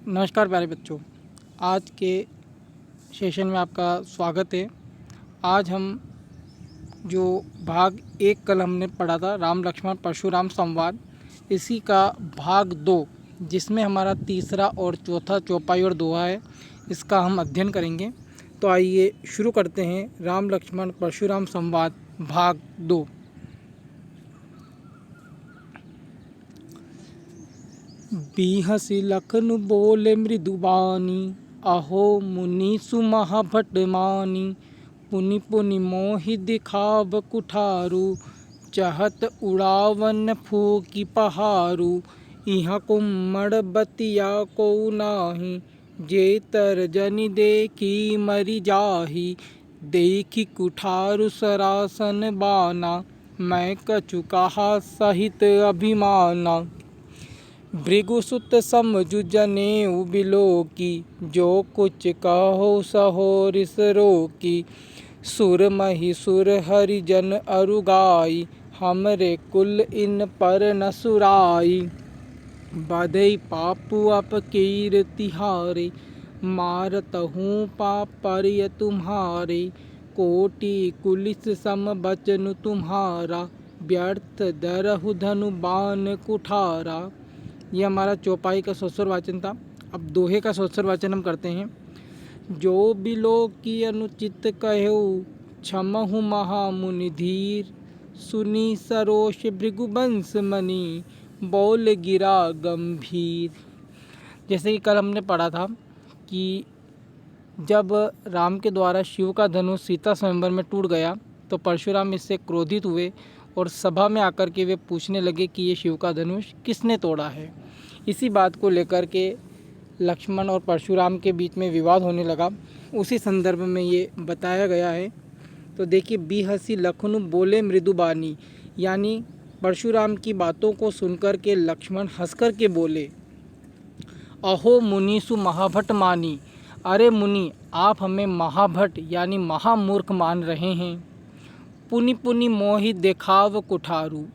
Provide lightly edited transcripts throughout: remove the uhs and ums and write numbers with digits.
नमस्कार प्यारे बच्चों, आज के सेशन में आपका स्वागत है। आज हम जो भाग 1 कल हमने पढ़ा था राम लक्ष्मण परशुराम संवाद, इसी का भाग 2 जिसमें हमारा तीसरा और चौथा चौपाई और दोहा है, इसका हम अध्ययन करेंगे। तो आइए शुरू करते हैं राम लक्ष्मण परशुराम संवाद भाग 2। बिहसी लखन बोले मृदुबानी, अहो मुनि सुमहाभट मानी। पुनि पुनि मोहि दिखाव कुठारू, चहत उड़ावन फूकी पहारू। इहाँ कुम्मड़ बतिया को नाही, जे तरजनि देखी मरि जाही। देखी कुठारू सरासन बाना, मैं कछु कहा सहित अभिमाना। भृगुसुत समझु जनेऊ बिलोकी, जो कुछ कहो सहो रिस रोकी। सुर महिसुर हरिजन अरुगाई, हमरे कुल इन पर न सुराई। बधई पापु अपकीर तिहारे, मारतहूँ पाप परिय तुम्हारे। कोटि कुलिस सम बचनु तुम्हारा, व्यर्थ दरहु धनु बाण कुठारा। ये हमारा चौपाई का सोस्वर वाचन था। अब दोहे का सोस्वर वाचन हम करते हैं। जो बिलोकी अनुचित कहो, क्षमहु महामुनि धीर। सुनी सरोष भृगुवंश मणि, बोल गिरा गंभीर। जैसे कि कल हमने पढ़ा था कि जब राम के द्वारा शिव का धनुष सीता स्वयंवर में टूट गया तो परशुराम इससे क्रोधित हुए और सभा में आकर के वे पूछने लगे कि ये शिव का धनुष किसने तोड़ा है। इसी बात को लेकर के लक्ष्मण और परशुराम के बीच में विवाद होने लगा। उसी संदर्भ में ये बताया गया है। तो देखिए, बिहसी लखनु बोले मृदुबानी, यानी परशुराम की बातों को सुनकर के लक्ष्मण हंसकर के बोले, अहो मुनीसु महाभट मानी। अरे मुनि, आप हमें महाभट यानी महामूर्ख मान रहे हैं। पुनि पुनि मोहि देखाव कुठारू।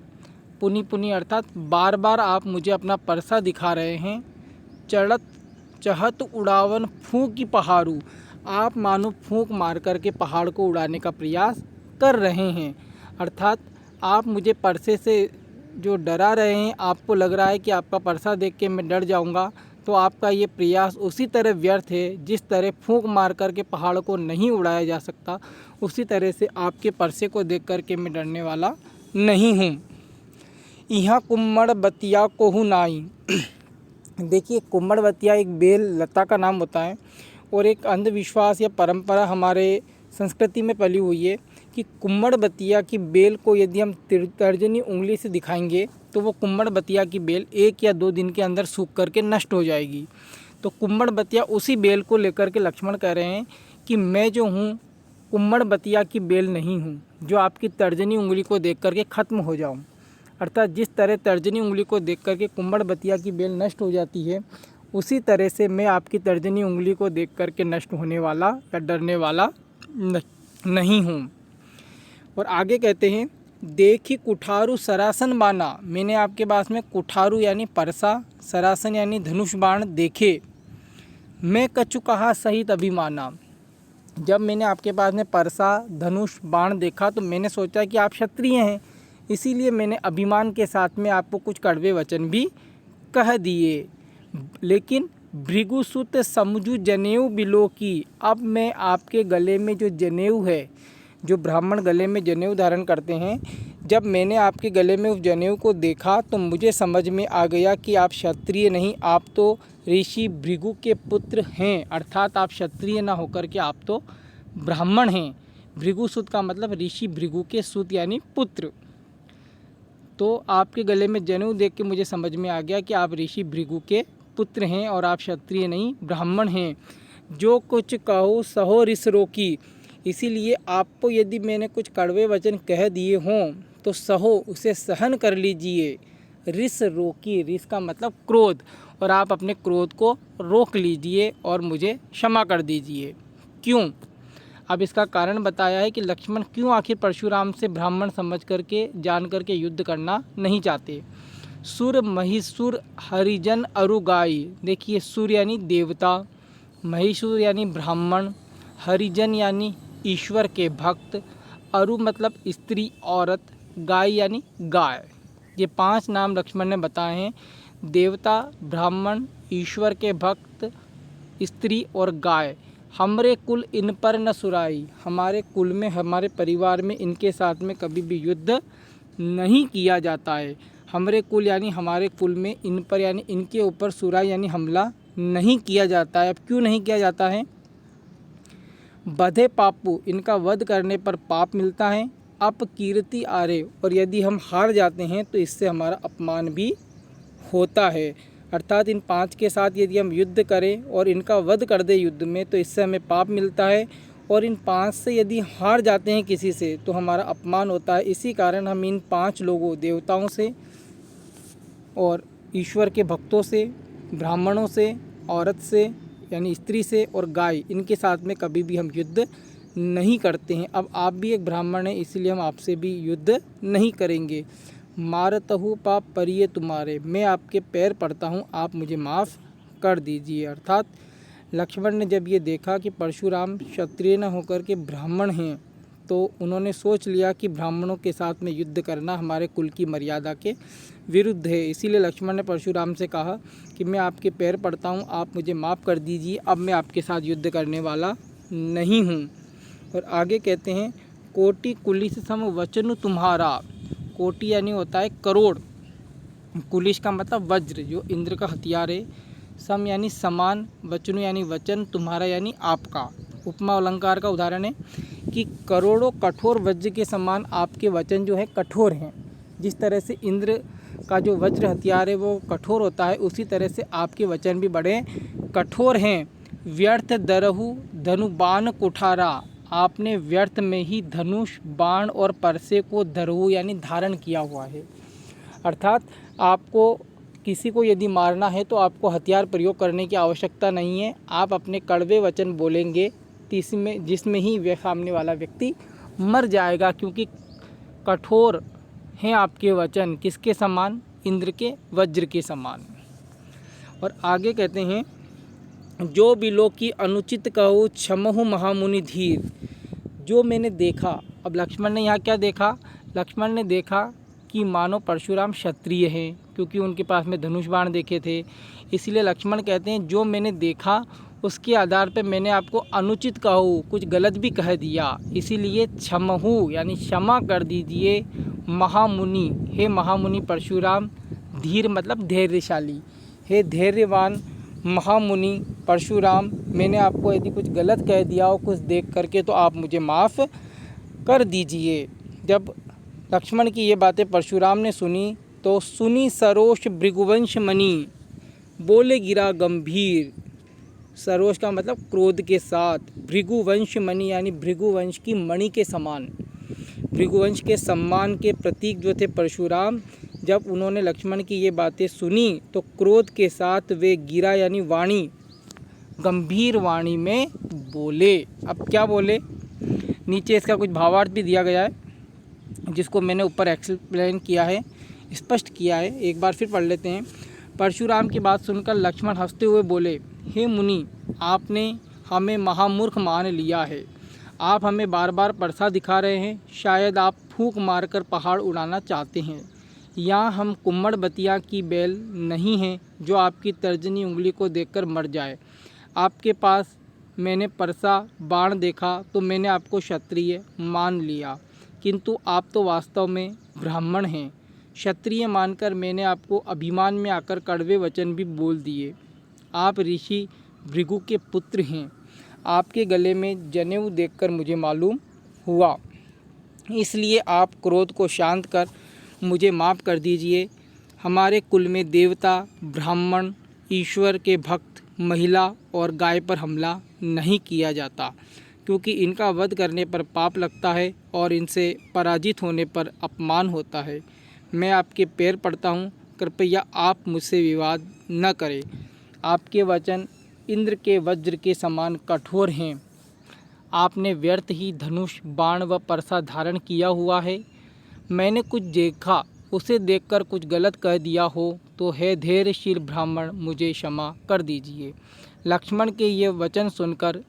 पुनि पुनि अर्थात बार बार आप मुझे अपना परसा दिखा रहे हैं। चहत उड़ावन फूकी पहाड़ू, आप मानो फूंक मार कर के पहाड़ को उड़ाने का प्रयास कर रहे हैं। अर्थात आप मुझे परसे से जो डरा रहे हैं, आपको लग रहा है कि आपका परसा देख के मैं डर जाऊंगा, तो आपका ये प्रयास उसी तरह व्यर्थ है जिस तरह फूंक मार कर के पहाड़ को नहीं उड़ाया जा सकता। उसी तरह से आपके परसे को देख कर के मैं डरने वाला नहीं हूँ। यहाँ कुम्मड़ बतिया कोहू नाई। देखिए, कुम्मड़ बतिया एक बेल लता का नाम होता है और एक अंधविश्वास या परंपरा हमारे संस्कृति में पली हुई है कि कुम्मड़ बतिया की बेल को यदि हम तर्जनी उंगली से दिखाएंगे तो वो कुम्मड़ बतिया की बेल 1 या 2 दिन के अंदर सूख करके नष्ट हो जाएगी। तो कुम्मड़ बतिया उसी बेल को लेकर के लक्ष्मण कह रहे हैं कि मैं जो हूँ कुम्मड़ बतिया की बेल नहीं हूँ जो आपकी तर्जनी उंगली को देख करके ख़त्म हो जाऊँ। अर्थात जिस तरह तर्जनी उंगली को देख करके कुम्मड़ बतिया की बेल नष्ट हो जाती है, उसी तरह से मैं आपकी तर्जनी उंगली को देख करके नष्ट होने वाला या डरने वाला नहीं हूँ। और आगे कहते हैं, देखी कुठारू सरासन बाना। मैंने आपके पास में कुठारू यानी परसा, सरासन यानी धनुष बाण देखे। मैं कछु कहा सहित अभिमाना। जब मैंने आपके पास में परसा धनुष बाण देखा तो मैंने सोचा कि आप क्षत्रिय हैं, इसीलिए मैंने अभिमान के साथ में आपको कुछ कड़वे वचन भी कह दिए। लेकिन भृगुसुत समझू जनेऊ बिलोकी, अब मैं आपके गले में जो जनेऊ है, जो ब्राह्मण गले में जनेऊ धारण करते हैं, जब मैंने आपके गले में उस जनेऊ को देखा तो मुझे समझ में आ गया कि आप क्षत्रिय नहीं, आप तो ऋषि भृगु के पुत्र हैं। अर्थात आप क्षत्रिय ना होकर के आप तो ब्राह्मण हैं। भृगुसुत का मतलब ऋषि भृगु के सुत यानी पुत्र। तो आपके गले में जनेऊ देख के मुझे समझ में आ गया कि आप ऋषि भृगु के पुत्र हैं और आप क्षत्रिय नहीं ब्राह्मण हैं। जो कुछ कहो सहो रिस रोकी, इसीलिए आपको यदि मैंने कुछ कड़वे वचन कह दिए हों तो सहो, उसे सहन कर लीजिए। रिस रोकी, रिस का मतलब क्रोध, और आप अपने क्रोध को रोक लीजिए और मुझे क्षमा कर दीजिए। क्यों? अब इसका कारण बताया है कि लक्ष्मण क्यों आखिर परशुराम से ब्राह्मण समझ करके जान करके युद्ध करना नहीं चाहते। सुर महिषुर हरिजन अरु गाय। देखिए सुर यानी देवता, महिषुर यानी ब्राह्मण, हरिजन यानी ईश्वर के भक्त, अरु मतलब स्त्री औरत, गाय यानी गाय। ये 5 नाम लक्ष्मण ने बताए हैं, देवता, ब्राह्मण, ईश्वर के भक्त, स्त्री और गाय। हमरे कुल इन पर न सुराई, हमारे कुल में, हमारे परिवार में इनके साथ में कभी भी युद्ध नहीं किया जाता है। हमरे कुल यानी हमारे कुल में, इन पर यानी इनके ऊपर, सुराई यानी हमला नहीं किया जाता है। अब क्यों नहीं किया जाता है? बधे पापू, इनका वध करने पर पाप मिलता है। अपकीर्ति आरे, और यदि हम हार जाते हैं तो इससे हमारा अपमान भी होता है। अर्थात इन 5 के साथ यदि हम युद्ध करें और इनका वध कर दें युद्ध में तो इससे हमें पाप मिलता है, और इन 5 से यदि हार जाते हैं किसी से तो हमारा अपमान होता है। इसी कारण हम इन 5 लोगों, देवताओं से और ईश्वर के भक्तों से, ब्राह्मणों से, औरत से यानी स्त्री से और गाय, इनके साथ में कभी भी हम युद्ध नहीं करते हैं। अब आप भी एक ब्राह्मण हैं, इसलिए हम आपसे भी युद्ध नहीं करेंगे। मारतहु पाप परिये तुम्हारे, मैं आपके पैर पड़ता हूँ, आप मुझे माफ़ कर दीजिए। अर्थात लक्ष्मण ने जब ये देखा कि परशुराम क्षत्रिय न होकर के ब्राह्मण हैं, तो उन्होंने सोच लिया कि ब्राह्मणों के साथ में युद्ध करना हमारे कुल की मर्यादा के विरुद्ध है। इसीलिए लक्ष्मण ने परशुराम से कहा कि मैं आपके पैर पड़ता हूँ, आप मुझे माफ़ कर दीजिए, अब मैं आपके साथ युद्ध करने वाला नहीं हूँ। और आगे कहते हैं, कोटि कुलिस सम वचनु तुम्हारा। कोटि यानी होता है करोड़, कुलिश का मतलब वज्र, जो इंद्र का हथियार है। सम यानी समान, वचनु यानी वचन, तुम्हारा यानी आपका। उपमा अलंकार का उदाहरण है कि करोड़ों कठोर वज्र के समान आपके वचन जो है कठोर हैं। जिस तरह से इंद्र का जो वज्र हथियार है वो कठोर होता है, उसी तरह से आपके वचन भी बड़े कठोर हैं। व्यर्थ दरहु धनु बाण कुठारा, आपने व्यर्थ में ही धनुष, बाण और परसे को धरहु यानी धारण किया हुआ है। अर्थात आपको किसी को यदि मारना है तो आपको हथियार प्रयोग करने की आवश्यकता नहीं है, आप अपने कड़वे वचन बोलेंगे जिसमें ही वह सामने वाला व्यक्ति मर जाएगा, क्योंकि कठोर हैं आपके वचन, किसके समान? इंद्र के वज्र के समान। और आगे कहते हैं, जो बिलो की अनुचित कहूँ क्षमहु महामुनि धीर। जो मैंने देखा, अब लक्ष्मण ने यहाँ क्या देखा? लक्ष्मण ने देखा कि मानो परशुराम क्षत्रिय हैं, क्योंकि उनके पास में धनुष बाण देखे थे। इसलिए लक्ष्मण कहते हैं, जो मैंने देखा उसके आधार पर मैंने आपको अनुचित कहूँ, कुछ गलत भी कह दिया, इसीलिए क्षमहु यानी क्षमा कर दीजिए। महामुनि, हे महामुनि परशुराम, धीर मतलब धैर्यशाली, हे धैर्यवान महामुनि परशुराम, मैंने आपको यदि कुछ गलत कह दिया हो कुछ देख करके तो आप मुझे माफ़ कर दीजिए। जब लक्ष्मण की ये बातें परशुराम ने सुनी तो सुनी सरोष भृगुवंश मणि, बोले गिरा गंभीर। सरोष का मतलब क्रोध के साथ, भृगुवंश मणि यानी भृगुवंश की मणि के समान। भृगुवंश के सम्मान के प्रतीक जो थे परशुराम, जब उन्होंने लक्ष्मण की ये बातें सुनी तो क्रोध के साथ वे गिरा यानी वाणी, गंभीर वाणी में बोले। अब क्या बोले? नीचे इसका कुछ भावार्थ भी दिया गया है, जिसको मैंने ऊपर एक्सप्लेन किया है, स्पष्ट किया है। एक बार फिर पढ़ लेते हैं। परशुराम की बात सुनकर लक्ष्मण हंसते हुए बोले, हे मुनि, आपने हमें महामूर्ख मान लिया है। आप हमें बार बार परसा दिखा रहे हैं, शायद आप फूंक मारकर पहाड़ उड़ाना चाहते हैं। यहाँ हम कुम्मड़ बतिया की बैल नहीं हैं जो आपकी तर्जनी उंगली को देखकर मर जाए। आपके पास मैंने परसा बाण देखा तो मैंने आपको क्षत्रिय मान लिया, किंतु आप तो वास्तव में ब्राह्मण हैं। क्षत्रिय मानकर मैंने आपको अभिमान में आकर कड़वे वचन भी बोल दिए। आप ऋषि भृगु के पुत्र हैं, आपके गले में जनेऊ देखकर मुझे मालूम हुआ, इसलिए आप क्रोध को शांत कर मुझे माफ़ कर दीजिए। हमारे कुल में देवता, ब्राह्मण, ईश्वर के भक्त, महिला और गाय पर हमला नहीं किया जाता, क्योंकि इनका वध करने पर पाप लगता है और इनसे पराजित होने पर अपमान होता है। मैं आपके पैर पड़ता हूँ, कृपया आप मुझसे विवाद न करें। आपके वचन इंद्र के वज्र के समान कठोर हैं। आपने व्यर्थ ही धनुष, बाण व परसा धारण किया हुआ है। मैंने कुछ देखा उसे देखकर कुछ गलत कह दिया हो तो हे धैर्यशील ब्राह्मण मुझे क्षमा कर दीजिए। लक्ष्मण के ये वचन सुनकर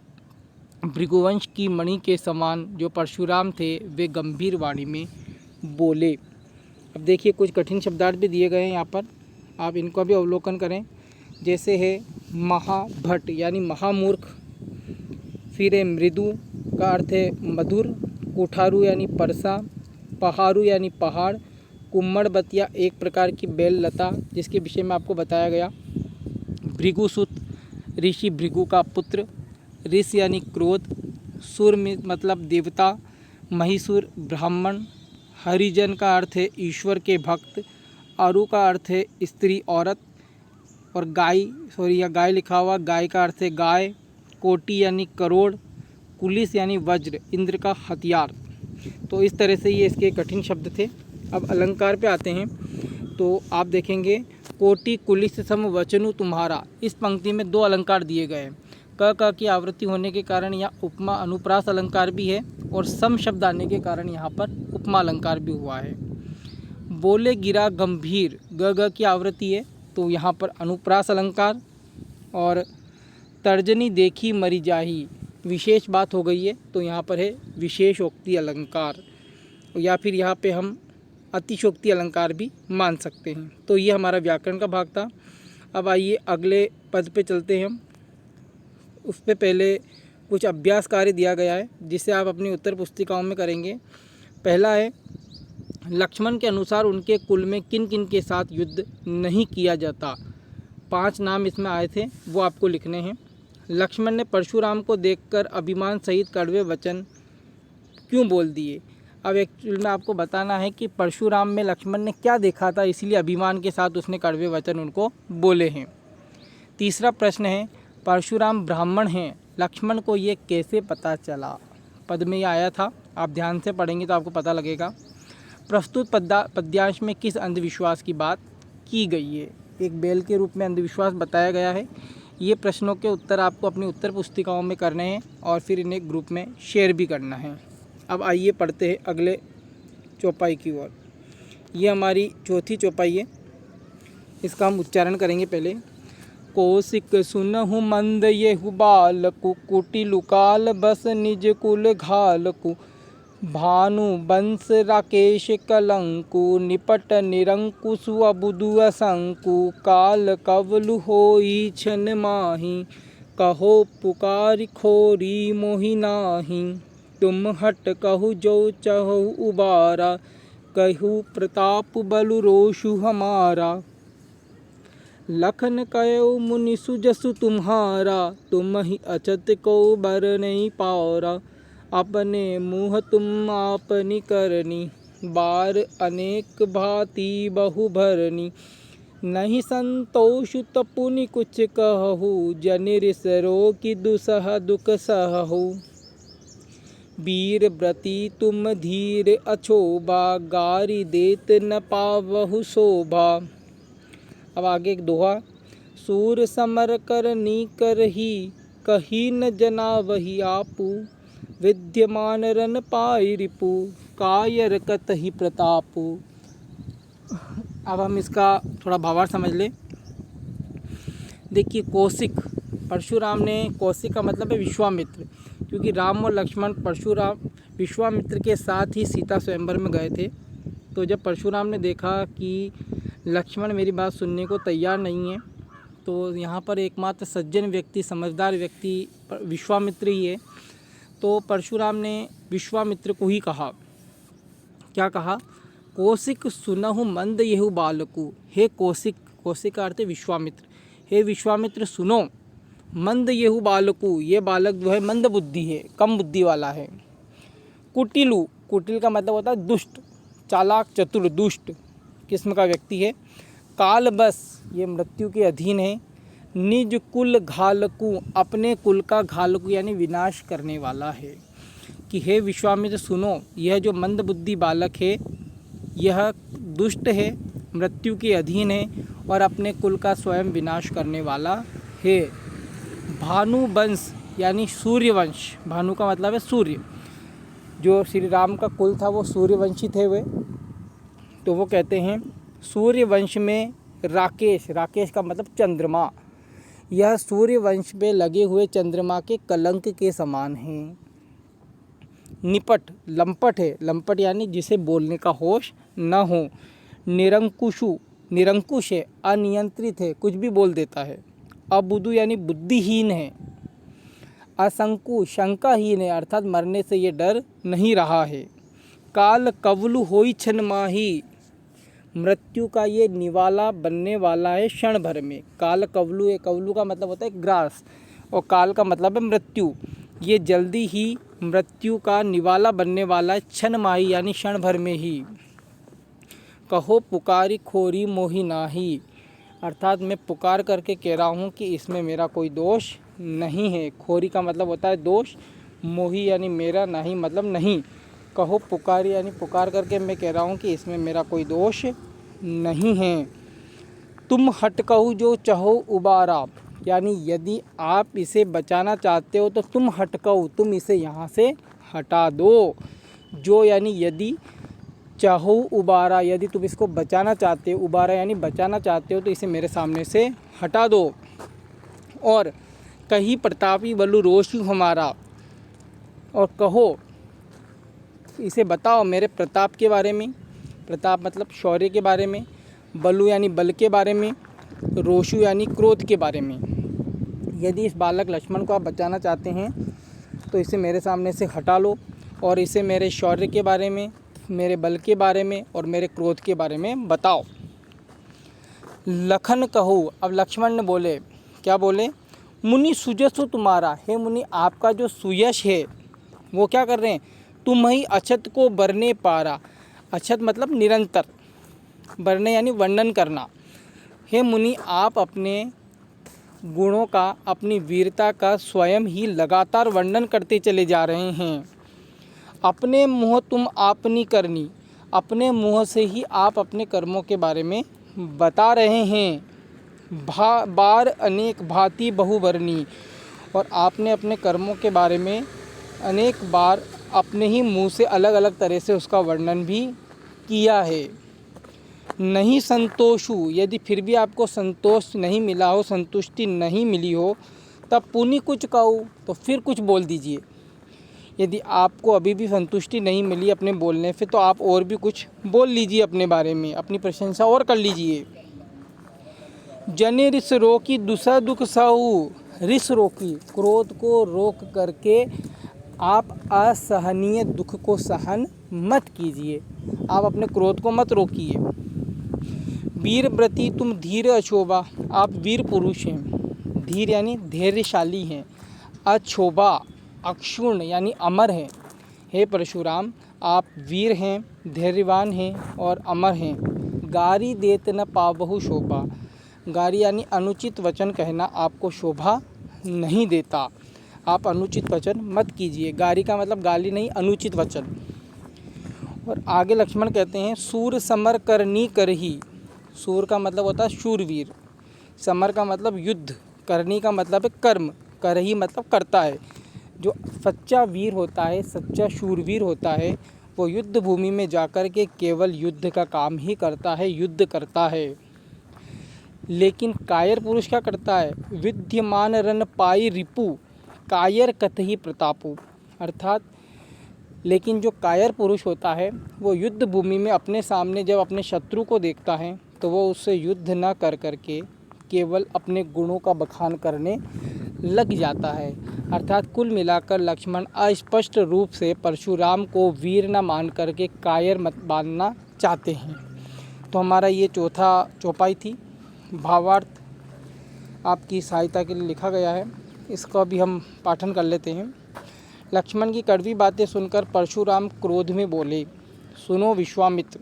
भृगुवंश की मणि के समान जो परशुराम थे वे गंभीर वाणी में बोले। अब देखिए कुछ कठिन शब्दार्थ भी दिए गए हैं यहाँ पर, आप इनको भी अवलोकन करें। जैसे है महाभट यानी महामूर्ख, फिर है मृदु का अर्थ है मधुर, कुठारू यानी परसा, पहाड़ू यानी पहाड़, कुम्मड़बतिया एक प्रकार की बेल लता जिसके विषय में आपको बताया गया, भृगुसुत ऋषि भृगु का पुत्र, ऋष यानी क्रोध, सुर में मतलब देवता, महिषुर ब्राह्मण, हरिजन का अर्थ है ईश्वर के भक्त, अरु का अर्थ है स्त्री औरत, और गाय लिखा हुआ, गाय का अर्थ है गाय, कोटि यानी करोड़, कुलिस यानी वज्र इंद्र का हथियार। तो इस तरह से ये इसके कठिन शब्द थे। अब अलंकार पे आते हैं तो आप देखेंगे कोटि कुलिस सम वचनु तुम्हारा, इस पंक्ति में 2 अलंकार दिए गए हैं। क की आवृत्ति होने के कारण यहाँ उपमा अनुप्रास अलंकार भी है और सम शब्द आने के कारण यहाँ पर उपमा अलंकार भी हुआ है। बोले गिरा गंभीर, ग की आवृत्ति है तो यहाँ पर अनुप्रास अलंकार, और तर्जनी देखी मरी जाही विशेष बात हो गई है तो यहाँ पर है विशेषोक्ति अलंकार, या फिर यहाँ पे हम अतिशोक्ति अलंकार भी मान सकते हैं। तो ये हमारा व्याकरण का भाग था। अब आइए अगले पद पे चलते हैं हम। उस पे पहले कुछ अभ्यास कार्य दिया गया है जिसे आप अपनी उत्तर पुस्तिकाओं में करेंगे। पहला है लक्ष्मण के अनुसार उनके कुल में किन किन के साथ युद्ध नहीं किया जाता। 5 नाम इसमें आए थे वो आपको लिखने हैं। लक्ष्मण ने परशुराम को देखकर अभिमान सहित कड़वे वचन क्यों बोल दिए। अब एक्चुअल में आपको बताना है कि परशुराम में लक्ष्मण ने क्या देखा था इसलिए अभिमान के साथ उसने कड़वे वचन उनको बोले हैं। तीसरा प्रश्न है परशुराम ब्राह्मण हैं, लक्ष्मण को ये कैसे पता चला। पद में ये आया था, आप ध्यान से पढ़ेंगे तो आपको पता लगेगा। प्रस्तुत पद्यांश में किस अंधविश्वास की बात की गई है। एक बैल के रूप में अंधविश्वास बताया गया है। ये प्रश्नों के उत्तर आपको अपनी उत्तर पुस्तिकाओं में करने हैं और फिर इन्हें ग्रुप में शेयर भी करना है। अब आइए पढ़ते हैं अगले चौपाई की ओर। ये हमारी चौथी चौपाई है, इसका हम उच्चारण करेंगे पहले। कौशिक सुनहु मंद येहु बालकु, कुटिलु काल बस निज कुल घालकु, भानु बंश राकेश कलंकु, निपट निरंकुशु अबुदु असंकु, काल कवलु होई छन माही, कहो पुकारी खोरी मोहि नाही, तुम हट कहु जो चहु उबारा, कहु प्रताप बलु रोषु हमारा, लखन कयो मुनि सुजसु तुम्हारा, तुम ही अचत को बर नहीं पारा, अपने मुँह तुम आपनी करनी, बार अनेक भांति बहु भरनी, नहीं संतोष तपुनि कुछ कहु, जनिर सरो की दुसह दुख सहु, वीर व्रती तुम धीर अछोभा, गारी देत न पावहु शोभा। अब आगे एक दोहा। सूर समर करनी करही, कही न जना वही आपू, विद्यमान रन पाई रिपु, कायर कतहि प्रतापु। अब हम इसका थोड़ा भावार्थ समझ लें। देखिए कौशिक, परशुराम ने, कौशिक का मतलब है विश्वामित्र, क्योंकि राम और लक्ष्मण परशुराम विश्वामित्र के साथ ही सीता स्वयंवर में गए थे। तो जब परशुराम ने देखा कि लक्ष्मण मेरी बात सुनने को तैयार नहीं है, तो यहाँ पर एकमात्र सज्जन व्यक्ति, समझदार व्यक्ति विश्वामित्र ही है। तो परशुराम ने विश्वामित्र को ही कहा, क्या कहा, कौशिक सुनहु मंद येहु बालकु, हे कौशिक, कौशिक का अर्थ है विश्वामित्र, हे विश्वामित्र सुनो, मंद येहु बालकु, ये बालक जो है मंद बुद्धि है, कम बुद्धि वाला है। कुटिलु, कुटिल का मतलब होता है दुष्ट, चालाक, चतुर, दुष्ट किस्म का व्यक्ति है। काल बस, ये मृत्यु के अधीन है। निज कुल घालकु, अपने कुल का घालकु यानी विनाश करने वाला है। कि हे विश्वामित्र सुनो, यह जो मंद बुद्धि बालक है यह दुष्ट है, मृत्यु के अधीन है और अपने कुल का स्वयं विनाश करने वाला है। भानु वंश यानी सूर्यवंश, भानु का मतलब है सूर्य, जो श्री राम का कुल था वो सूर्यवंशी थे वे। तो वो कहते हैं सूर्यवंश में राकेश, राकेश का मतलब चंद्रमा, यह सूर्यवंश पे लगे हुए चंद्रमा के कलंक के समान हैं। निपट, लंपट है, लंपट यानी जिसे बोलने का होश न हो। निरंकुशु, निरंकुश है, अनियंत्रित है, कुछ भी बोल देता है। अबुद्धू यानी बुद्धिहीन है। असंकु, शंकाहीन है, अर्थात मरने से ये डर नहीं रहा है। काल कवलु होई छन माही, मृत्यु का ये निवाला बनने वाला है क्षण भर में। काल कवलु है, कवलु का मतलब होता है ग्रास, और काल का मतलब है मृत्यु। ये जल्दी ही मृत्यु का निवाला बनने वाला है क्षण माही यानी क्षण भर में ही। कहो पुकारी खोरी मोही नाही, अर्थात मैं पुकार करके कह रहा हूँ कि इसमें मेरा कोई दोष नहीं है। खोरी का मतलब होता है दोष, मोही यानी मेरा, नहीं मतलब नहीं। कहो पुकारी यानी पुकार करके मैं कह रहा हूँ कि इसमें मेरा कोई दोष नहीं है। तुम हटकहु जो चाहो उबारा, यानी यदि आप इसे बचाना चाहते हो तो तुम हटकहु, तुम इसे यहाँ से हटा दो। जो यानी यदि, चाहो उबारा, यदि तुम इसको बचाना चाहते हो, उबारा यानी बचाना चाहते हो, तो इसे मेरे सामने से हटा दो। और कही प्रतापी बलु रोष हमारा, और कहो, इसे बताओ मेरे प्रताप के बारे में, प्रताप मतलब शौर्य के बारे में, बलु यानी बल के बारे में, रोषु यानी क्रोध के बारे में। यदि इस बालक लक्ष्मण को आप बचाना चाहते हैं तो इसे मेरे सामने से हटा लो, और इसे मेरे शौर्य के बारे में, मेरे बल के बारे में और मेरे क्रोध के बारे में बताओ। लखन कहो, अब लक्ष्मण ने बोले, क्या बोले? मुनि सुजसु तुम्हारा, हे मुनि आपका जो सुयश है वो क्या कर रहे हैं? तुम ही अछत को बरने पारा, अछत मतलब निरंतर, बरने यानी वर्णन करना। हे मुनि आप अपने गुणों का, अपनी वीरता का स्वयं ही लगातार वर्णन करते चले जा रहे हैं। अपने मुँह तुम आपनी करनी, अपने मुँह से ही आप अपने कर्मों के बारे में बता रहे हैं। बार अनेक भांति बहुवर्णी, और आपने अपने कर्मों के बारे में अनेक बार अपने ही मुँह से अलग अलग तरह से उसका वर्णन भी किया है। नहीं संतोषु, यदि फिर भी आपको संतोष नहीं मिला हो, संतुष्टि नहीं मिली हो, तब पुनि कुछ कहो, तो फिर कुछ बोल दीजिए। यदि आपको अभी भी संतुष्टि नहीं मिली अपने बोलने से, तो आप और भी कुछ बोल लीजिए अपने बारे में, अपनी प्रशंसा और कर लीजिए। जने रिस रोकी दुसरा दुख सहु, रिस रोकी, क्रोध को रोक करके आप असहनीय दुख को सहन मत कीजिए, आप अपने क्रोध को मत रोकिए। वीर व्रती तुम धीर अछोभा, आप वीर पुरुष हैं, धीर यानी धैर्यशाली हैं, अछोभा अक्षुण्ण यानी अमर हैं। हे परशुराम आप वीर हैं, धैर्यवान हैं और अमर हैं। गारी देत न पावहु शोभा, गारी यानी अनुचित वचन कहना आपको शोभा नहीं देता, आप अनुचित वचन मत कीजिए। गारी का मतलब गाली नहीं, अनुचित वचन। और आगे लक्ष्मण कहते हैं सूर समर करनी करही, सूर का मतलब होता है शूरवीर, समर का मतलब युद्ध, करनी का मतलब है कर्म, करही मतलब करता है। जो सच्चा वीर होता है, सच्चा शूरवीर होता है, वो युद्ध भूमि में जाकर के केवल युद्ध का काम ही करता है, युद्ध करता है। लेकिन कायर पुरुष क्या करता है? विद्यमान रन पाई रिपु, कायर कतहि प्रतापु, अर्थात लेकिन जो कायर पुरुष होता है वो युद्ध भूमि में अपने सामने जब अपने शत्रु को देखता है तो वो उससे युद्ध न कर करके केवल अपने गुणों का बखान करने लग जाता है। अर्थात कुल मिलाकर लक्ष्मण अस्पष्ट रूप से परशुराम को वीर न मान करके कायर मत मानना चाहते हैं। तो हमारा ये चौथा चौपाई थी। भावार्थ आपकी सहायता के लिए लिखा गया है, इसका भी हम पाठन कर लेते हैं। लक्ष्मण की कड़वी बातें सुनकर परशुराम क्रोध में बोले, सुनो विश्वामित्र,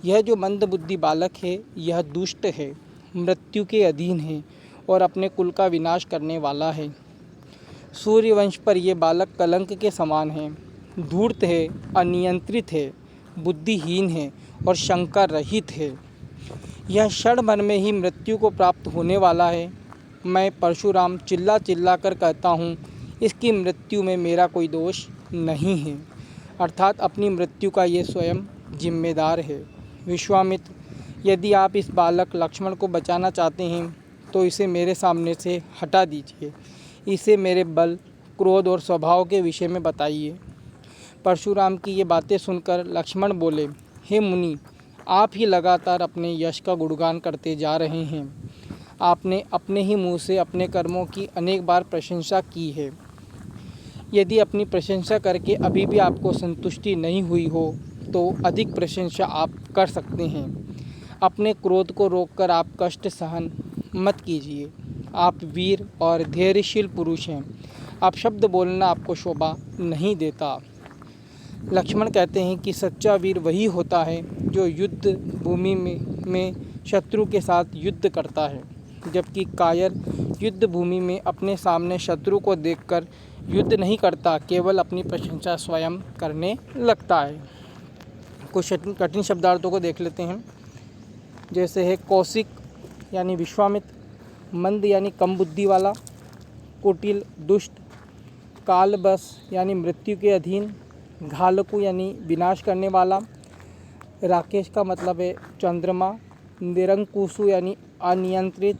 यह जो मंदबुद्धि बालक है यह दुष्ट है, मृत्यु के अधीन है और अपने कुल का विनाश करने वाला है। सूर्यवंश पर यह बालक कलंक के समान है, धूर्त है, अनियंत्रित है, बुद्धिहीन है और शंका रहित है। यह क्षण भर में ही मृत्यु को प्राप्त होने वाला है। मैं परशुराम चिल्ला चिल्ला कर कहता हूँ, इसकी मृत्यु में मेरा कोई दोष नहीं है, अर्थात अपनी मृत्यु का ये स्वयं जिम्मेदार है। विश्वामित्र, यदि आप इस बालक लक्ष्मण को बचाना चाहते हैं तो इसे मेरे सामने से हटा दीजिए। इसे मेरे बल, क्रोध और स्वभाव के विषय में बताइए। परशुराम की ये बातें सुनकर लक्ष्मण बोले, हे मुनि, आप ही लगातार अपने यश का गुणगान करते जा रहे हैं। आपने अपने ही मुँह से अपने कर्मों की अनेक बार प्रशंसा की है। यदि अपनी प्रशंसा करके अभी भी आपको संतुष्टि नहीं हुई हो तो अधिक प्रशंसा आप कर सकते हैं। अपने क्रोध को रोककर आप कष्ट सहन मत कीजिए। आप वीर और धैर्यशील पुरुष हैं। आप शब्द बोलना आपको शोभा नहीं देता। लक्ष्मण कहते हैं कि सच्चा वीर वही होता है जो युद्ध भूमि में शत्रु के साथ युद्ध करता है, जबकि कायर युद्ध भूमि में अपने सामने शत्रु को देखकर युद्ध नहीं करता, केवल अपनी प्रशंसा स्वयं करने लगता है। कुछ कठिन शब्दार्थों को देख लेते हैं। जैसे है कौशिक यानी विश्वामित्र, मंद यानी कम बुद्धि वाला, कुटिल दुष्ट, कालबस यानी मृत्यु के अधीन, घालकु यानी विनाश करने वाला, राकेश का मतलब है चंद्रमा, निरंकुशु यानी अनियंत्रित,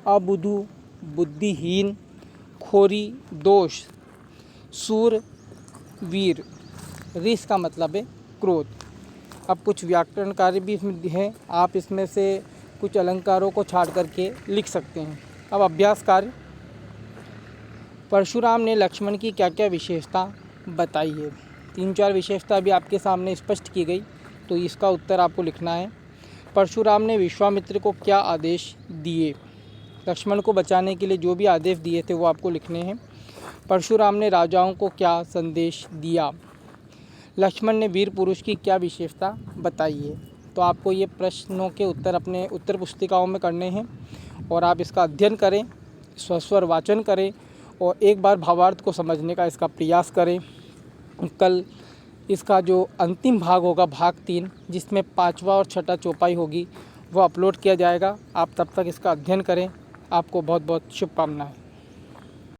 अबुधु बुद्धिहीन, खोरी दोष, सूर वीर, ऋष का मतलब है क्रोध। अब कुछ व्याकरण कार्य भी इसमें हैं, आप इसमें से कुछ अलंकारों को छाड़ करके लिख सकते हैं। अब अभ्यास कार्य, परशुराम ने लक्ष्मण की क्या क्या विशेषता बताई है। 3-4 विशेषता भी आपके सामने स्पष्ट की गई, तो इसका उत्तर आपको लिखना है। परशुराम ने विश्वामित्र को क्या आदेश दिए। लक्ष्मण को बचाने के लिए जो भी आदेश दिए थे वो आपको लिखने हैं। परशुराम ने राजाओं को क्या संदेश दिया। लक्ष्मण ने वीर पुरुष की क्या विशेषता बताई है। तो आपको ये प्रश्नों के उत्तर अपने उत्तर पुस्तिकाओं में करने हैं और आप इसका अध्ययन करें, स्वस्वर वाचन करें और एक बार भावार्थ को समझने का इसका प्रयास करें। कल इसका जो अंतिम भाग होगा, भाग 3, जिसमें 5वां और 6ठा चौपाई होगी, वो अपलोड किया जाएगा। आप तब तक इसका अध्ययन करें। आपको बहुत बहुत शुभकामनाएं।